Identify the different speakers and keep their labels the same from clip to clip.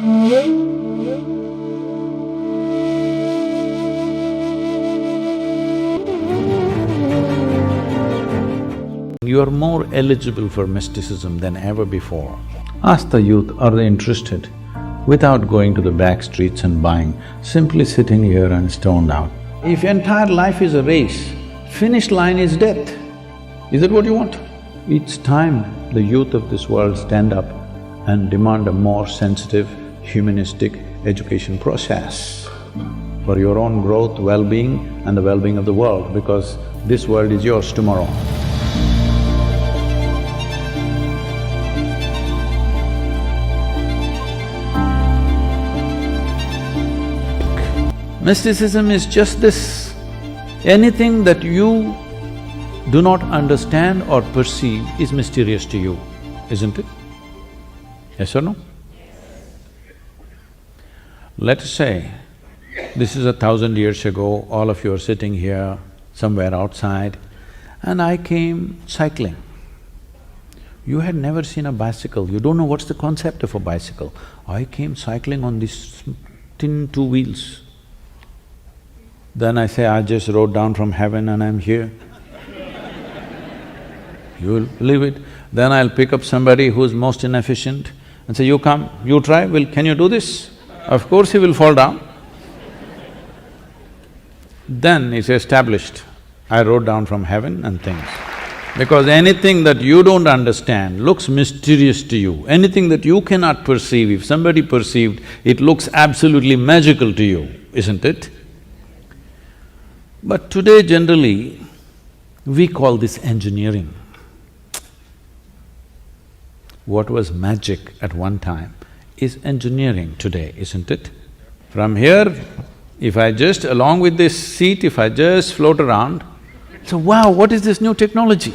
Speaker 1: You are more eligible for mysticism than ever before. Ask the youth, are they interested? Without going to the back streets and buying, simply sitting here and stoned out. If entire life is a race, finish line is death. Is that what you want? It's time the youth of this world stand up and demand a more sensitive, humanistic education process for your own growth, well-being and the well-being of the world, because this world is yours tomorrow. Mysticism is just this: anything that you do not understand or perceive is mysterious to you, isn't it? Yes or no? Let us say, this is 1,000 years ago, all of you are sitting here somewhere outside, and I came cycling. You had never seen a bicycle, you don't know what's the concept of a bicycle. I came cycling on these tin 2 wheels. Then I say, I just rode down from heaven and I'm here. You'll believe it. Then I'll pick up somebody who's most inefficient and say, you come, you try, can you do this? Of course he will fall down. Then it's established, I rode down from heaven and things. Because anything that you don't understand looks mysterious to you. Anything that you cannot perceive, if somebody perceived, it looks absolutely magical to you, isn't it? But today generally, we call this engineering. What was magic at one time is engineering today, isn't it? From here, if I just… along with this seat, if I just float around, so wow, what is this new technology?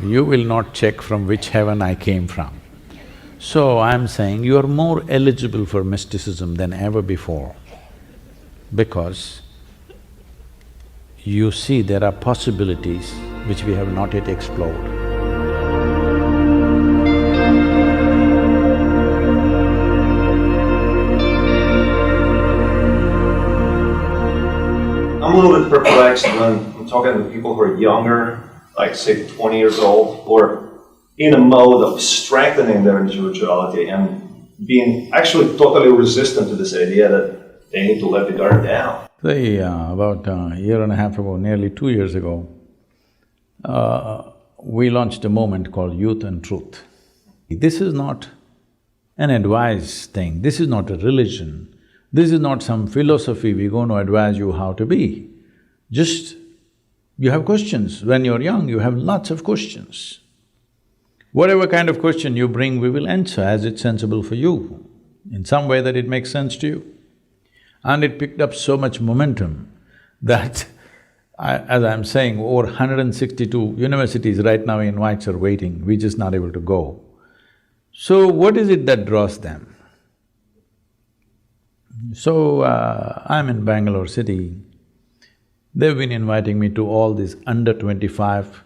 Speaker 1: You will not check from which heaven I came from. So I'm saying you are more eligible for mysticism than ever before, because you see there are possibilities which we have not yet explored.
Speaker 2: I'm a little bit perplexed when I'm talking to people who are younger, like say 20 years old, who are in a mode of strengthening their individuality and being actually totally resistant to this idea that they need to let the guard down.
Speaker 1: Say, about a year and a half ago, nearly 2 years ago, we launched a movement called Youth and Truth. This is not an advice thing, this is not a religion, this is not some philosophy we're going to advise you how to be. Just, you have questions. When you're young, you have lots of questions. Whatever kind of question you bring, we will answer as it's sensible for you, in some way that it makes sense to you. And it picked up so much momentum that as I'm saying, over 162 universities right now invites are waiting, we're just not able to go. So what is it that draws them? So, I'm in Bangalore city. They've been inviting me to all these under 25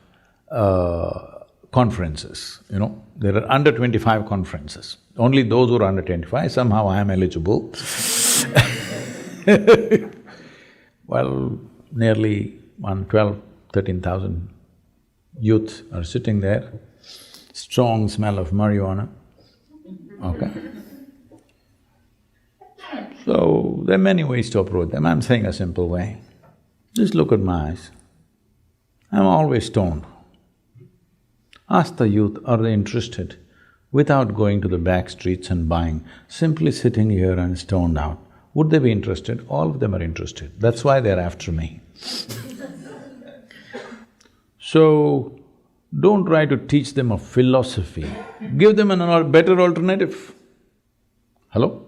Speaker 1: conferences, you know. There are under 25 conferences. Only those who are under 25, somehow I am eligible. Well, nearly 13,000 youth are sitting there, strong smell of marijuana, okay? So, there are many ways to approach them. I'm saying a simple way. Just look at my eyes. I'm always stoned. Ask the youth, are they interested? Without going to the back streets and buying, simply sitting here and stoned out. Would they be interested? All of them are interested. That's why they're after me. So, don't try to teach them a philosophy. Give them a better alternative. Hello?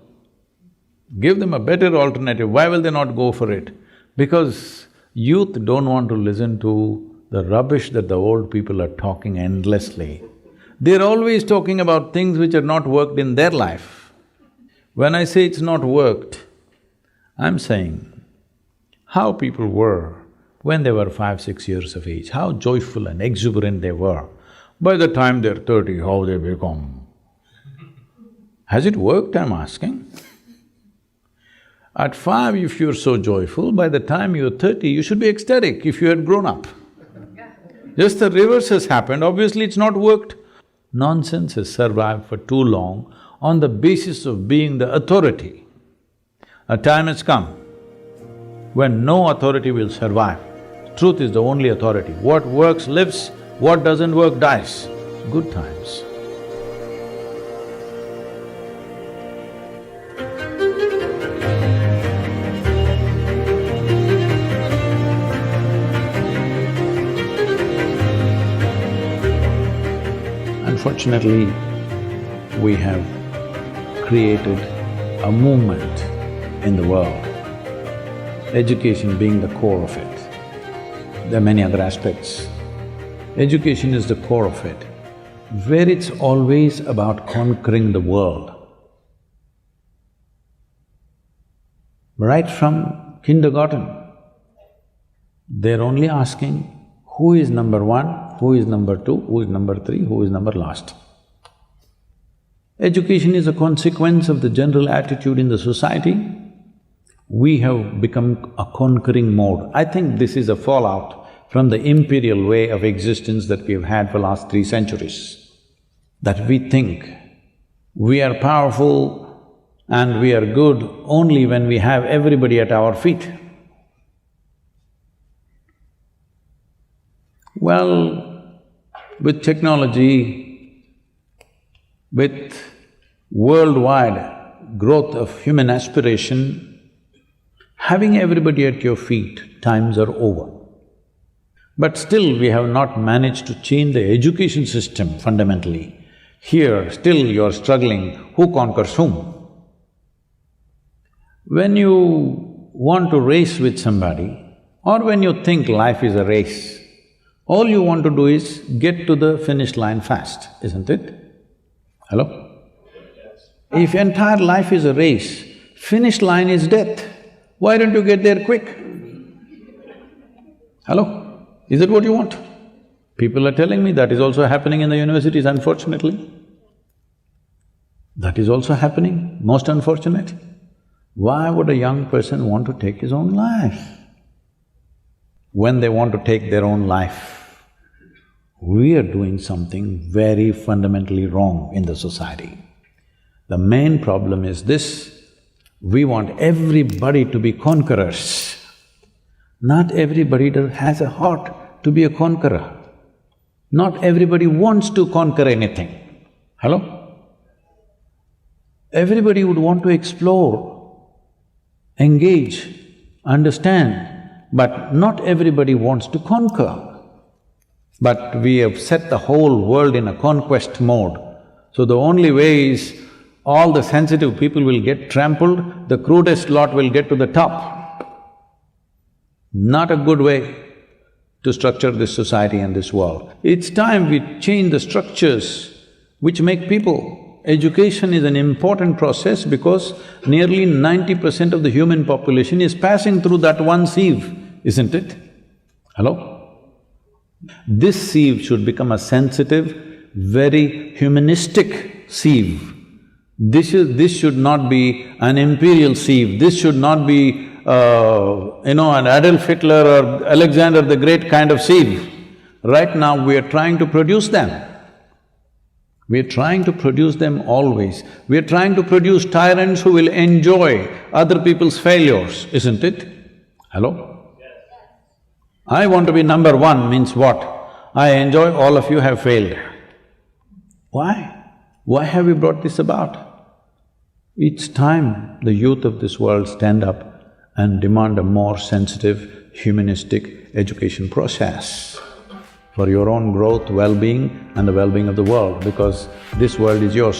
Speaker 1: Give them a better alternative. Why will they not go for it? Because youth don't want to listen to the rubbish that the old people are talking endlessly. They're always talking about things which are not worked in their life. When I say it's not worked, I'm saying how people were when they were 5, 6 years of age, how joyful and exuberant they were. By the time they're 30, how they become. Has it worked, I'm asking? At 5, if you're so joyful, by the time you're 30, you should be ecstatic if you had grown up. Just the reverse has happened, obviously it's not worked. Nonsense has survived for too long on the basis of being the authority. A time has come when no authority will survive. Truth is the only authority. What works lives, what doesn't work dies. Good times. Unfortunately, we have created a movement in the world, education being the core of it. There are many other aspects. Education is the core of it, where it's always about conquering the world. Right from kindergarten, they're only asking who is number 1, who is number 2, who is number 3, who is number last. Education is a consequence of the general attitude in the society. We have become a conquering mode. I think this is a fallout from the imperial way of existence that we have had for last 3 centuries. That we think we are powerful and we are good only when we have everybody at our feet. Well, with technology, with worldwide growth of human aspiration, having everybody at your feet, times are over. But still we have not managed to change the education system fundamentally. Here, still you're struggling, who conquers whom? When you want to race with somebody, or when you think life is a race, all you want to do is get to the finish line fast, isn't it? Hello? If entire life is a race, finish line is death, why don't you get there quick? Hello? Is that what you want? People are telling me that is also happening in the universities, unfortunately. That is also happening, most unfortunate. Why would a young person want to take his own life? When they want to take their own life, we are doing something very fundamentally wrong in the society. The main problem is this: we want everybody to be conquerors. Not everybody has a heart to be a conqueror. Not everybody wants to conquer anything. Hello? Everybody would want to explore, engage, understand, but not everybody wants to conquer. But we have set the whole world in a conquest mode. So the only way is all the sensitive people will get trampled, the crudest lot will get to the top. Not a good way to structure this society and this world. It's time we change the structures which make people. Education is an important process because nearly 90% of the human population is passing through that one sieve, isn't it? Hello? This sieve should become a sensitive, very humanistic sieve. This should not be an imperial sieve, this should not be, an Adolf Hitler or Alexander the Great kind of sieve. Right now we are trying to produce them. We are trying to produce them always. We are trying to produce tyrants who will enjoy other people's failures, isn't it? Hello? I want to be number 1 means what? I enjoy all of you have failed. Why? Why have we brought this about? It's time the youth of this world stand up and demand a more sensitive, humanistic education process for your own growth, well-being and the well-being of the world, because this world is yours too.